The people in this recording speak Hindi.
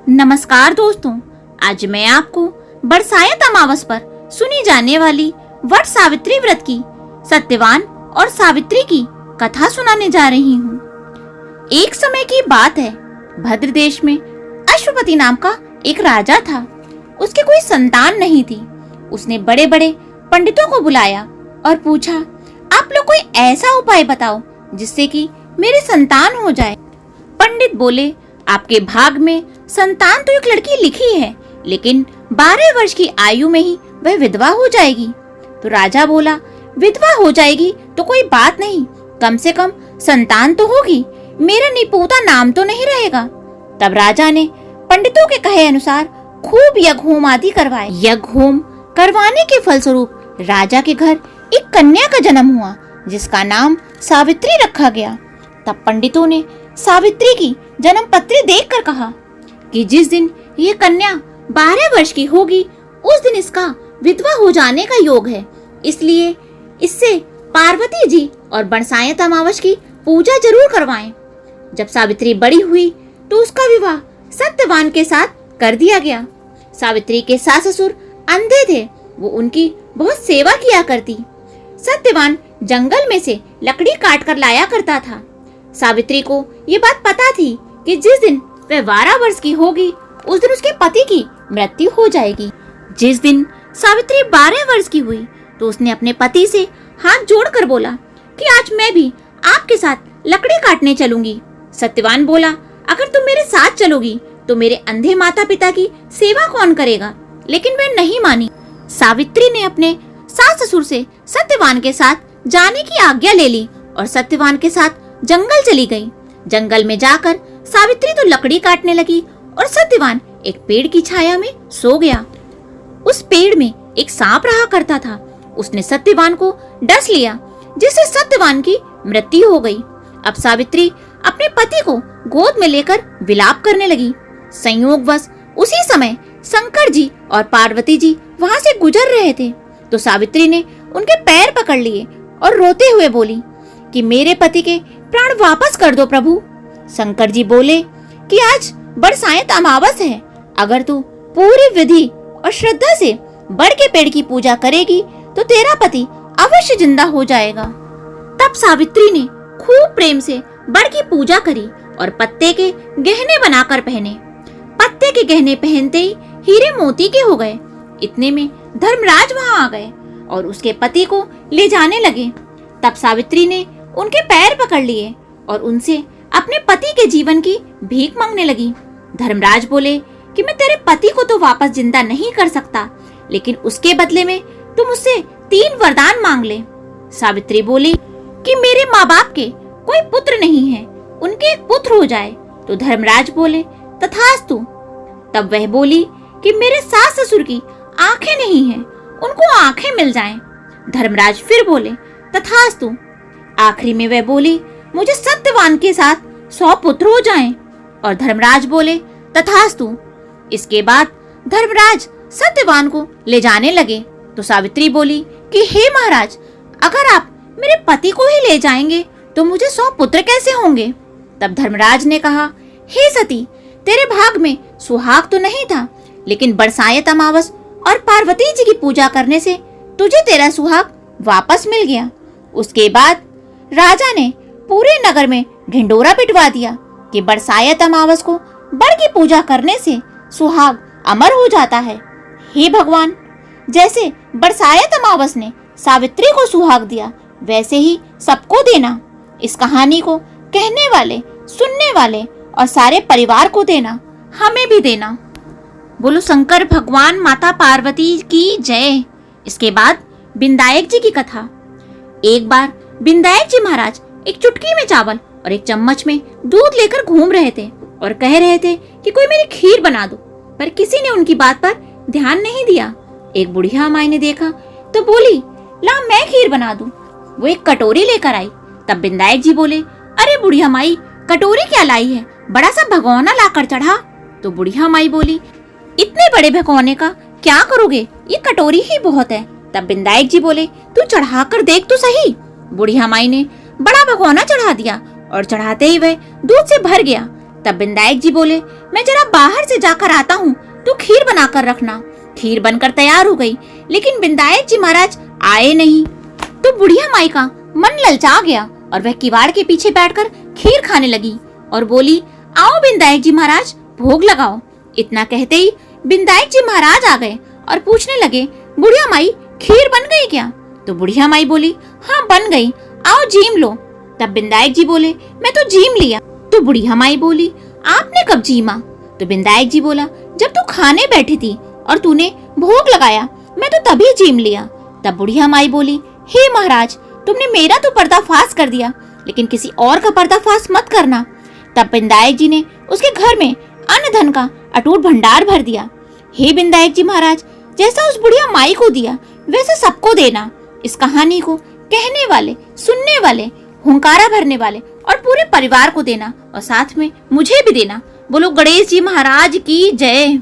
नमस्कार दोस्तों, आज मैं आपको बरसायत अमावस पर सुनी जाने वाली वट सावित्री व्रत की सत्यवान और सावित्री की कथा सुनाने जा रही हूँ। एक समय की बात है, भद्र देश में अश्वपति नाम का एक राजा था। उसके कोई संतान नहीं थी। उसने बड़े बड़े पंडितों को बुलाया और पूछा, आप लोग कोई ऐसा उपाय बताओ जिससे कि मेरी संतान हो जाए। पंडित बोले, आपके भाग में संतान तो एक लड़की लिखी है, लेकिन 12 वर्ष की आयु में ही वह विधवा हो जाएगी। तो राजा बोला, विधवा हो जाएगी तो कोई बात नहीं, कम से कम संतान तो होगी, मेरा निपोता नाम तो नहीं रहेगा। तब राजा ने पंडितों के कहे अनुसार खूब यज्ञ होम आदि करवाए। यज्ञ होम करवाने के फलस्वरूप राजा के घर एक कन्या का जन्म हुआ, जिसका नाम सावित्री रखा गया। तब पंडितों ने सावित्री की जन्म पत्री देखकर कहा कि जिस दिन ये कन्या 12 वर्ष की होगी, उस दिन इसका विधवा हो जाने का योग है, इसलिए इससे पार्वती जी और बरसायत अमावस की पूजा जरूर करवाएं। जब सावित्री बड़ी हुई तो उसका विवाह सत्यवान के साथ कर दिया गया। सावित्री के सास ससुर अंधे थे, वो उनकी बहुत सेवा किया करती। सत्यवान जंगल में से लकड़ी काट कर लाया करता था। सावित्री को ये बात पता थी कि जिस दिन वह 12 वर्ष की होगी, उस दिन उसके पति की मृत्यु हो जाएगी। जिस दिन सावित्री 12 वर्ष की हुई तो उसने अपने पति से हाथ जोड़कर बोला कि आज मैं भी आपके साथ लकड़ी काटने चलूंगी। सत्यवान बोला, अगर तुम मेरे साथ चलोगी तो मेरे अंधे माता पिता की सेवा कौन करेगा? लेकिन वह नहीं मानी। सावित्री ने अपने सास ससुर से सत्यवान के साथ जाने की आज्ञा ले ली और सत्यवान के साथ जंगल चली गई। जंगल में जाकर सावित्री तो लकड़ी काटने लगी और सत्यवान एक पेड़ की छाया में सो गया। उस पेड़ में एक सांप रहा करता था। उसने सत्यवान को डस लिया, जिससे सत्यवान की मृत्यु हो गई। अब सावित्री अपने पति को गोद में लेकर विलाप करने लगी। संयोगवश उसी समय शंकर जी और पार्वती जी वहां से गुजर रहे थे, तो सावित्री ने उनके पैर पकड़ लिए और रोते हुए बोली कि मेरे पति के प्राण वापस कर दो प्रभु। शंकर जी बोले कि आज बरसायत अमावस है, अगर तू पूरी विधि और श्रद्धा से बड़ के पेड़ की पूजा करेगी तो तेरा पति अवश्य जिंदा हो जाएगा। तब सावित्री ने खूब प्रेम से बड़ की पूजा करी और पत्ते के गहने बनाकर पहने। पत्ते के गहने पहनते ही हीरे मोती के हो गए। इतने में धर्मराज वहां आ गए और उसके पति को ले जाने लगे। तब सावित्री ने उनके पैर पकड़ लिए और उनसे अपने पति के जीवन की भीख मांगने लगी। धर्मराज बोले कि मैं तेरे पति को तो वापस जिंदा नहीं कर सकता, लेकिन उसके बदले में तुम मुझसे 3 वरदान मांग ले। सावित्री बोली कि मेरे माँ बाप के कोई पुत्र नहीं है, उनके एक पुत्र हो जाए। तो धर्मराज बोले, तथास्तु। तब वह बोली कि मेरे सास ससुर की आंखें नहीं हैं, उनको आंखें मिल जाएं। धर्मराज फिर बोले, तथास्तु। आखिरी में वह बोली, मुझे सत्यवान के साथ 100 पुत्र हो जाएं। और धर्मराज बोले, तथास्तु। इसके बाद धर्मराज सत्यवान को ले जाने लगे। तो सावित्री बोली कि हे महाराज, अगर आप मेरे पति को ही ले जाएंगे तो मुझे 100 पुत्र कैसे होंगे? तब धर्मराज ने कहा, हे सती, तेरे भाग में सुहाग तो नहीं था, लेकिन बरसायत अमावस और पार्वती जी की पूजा करने से तुझे तेरा सुहाग वापस मिल गया। उसके बाद राजा ने पूरे नगर में ढिंडोरा पिटवा दिया कि बरसायत अमावस को बड़ की पूजा करने से सुहाग अमर हो जाता है। हे भगवान, जैसे बरसायत अमावस ने सावित्री को सुहाग दिया, वैसे ही सबको देना। इस कहानी को कहने वाले, सुनने वाले और सारे परिवार को देना, हमें भी देना। बोलो शंकर भगवान माता पार्वती की जय। इसके बाद बिंदायक जी की कथा। एक बार बिंदायक जी महाराज एक चुटकी में चावल और एक चम्मच में दूध लेकर घूम रहे थे और कह रहे थे कि कोई मेरी खीर बना दो, पर किसी ने उनकी बात पर ध्यान नहीं दिया। एक बुढ़िया माई ने देखा तो बोली, ला मैं खीर बना दूं। वो एक कटोरी लेकर आई। तब बिंदायक जी बोले, अरे बुढ़िया माई, कटोरी क्या लाई है, बड़ा सा भगोना लाकर चढ़ा। तो बुढ़िया माई बोली, इतने बड़े भगोने का क्या करोगे, ये कटोरी ही बहुत है। तब बिंदायक जी बोले, तू चढ़ा कर देख तो सही। बुढ़िया माई ने बड़ा भगोना चढ़ा दिया और चढ़ाते ही वह दूध से भर गया। तब बिंदायक जी बोले, मैं जरा बाहर से जाकर आता हूँ, तू खीर बनाकर रखना। खीर बनकर तैयार हो गई, लेकिन बिंदायक जी महाराज आए नहीं। तो बुढ़िया माई का मन ललचा गया और वह किवाड़ के पीछे बैठकर खीर खाने लगी और बोली, आओ बिंदायक जी महाराज, भोग लगाओ। इतना कहते ही बिंदायक जी महाराज आ गए और पूछने लगे, बुढ़िया माई खीर बन गई क्या? तो बुढ़िया माई बोली, हाँ बन गई, आओ जीम लो। तब बिंदायक जी बोले, मैं तो जीम लिया। तो बुढ़िया माई बोली, आपने कब जीमा? तो बिंदायक जी बोला, जब तू खाने बैठी थी और तूने भोग लगाया, मैं तो तभी जीम लिया। तब बुढ़िया माई बोली, हे महाराज, तुमने मेरा तो पर्दाफाश कर दिया, लेकिन किसी और का पर्दाफाश मत करना। तब बिंदायक जी ने उसके घर में अन्न धन का अटूट भंडार भर दिया। हे बिंदायक जी महाराज, जैसा उस बुढ़िया माई को दिया वैसे सबको देना। इस कहानी को कहने वाले, सुनने वाले, हुंकारा भरने वाले और पूरे परिवार को देना और साथ में मुझे भी देना। बोलो गणेश जी महाराज की जय।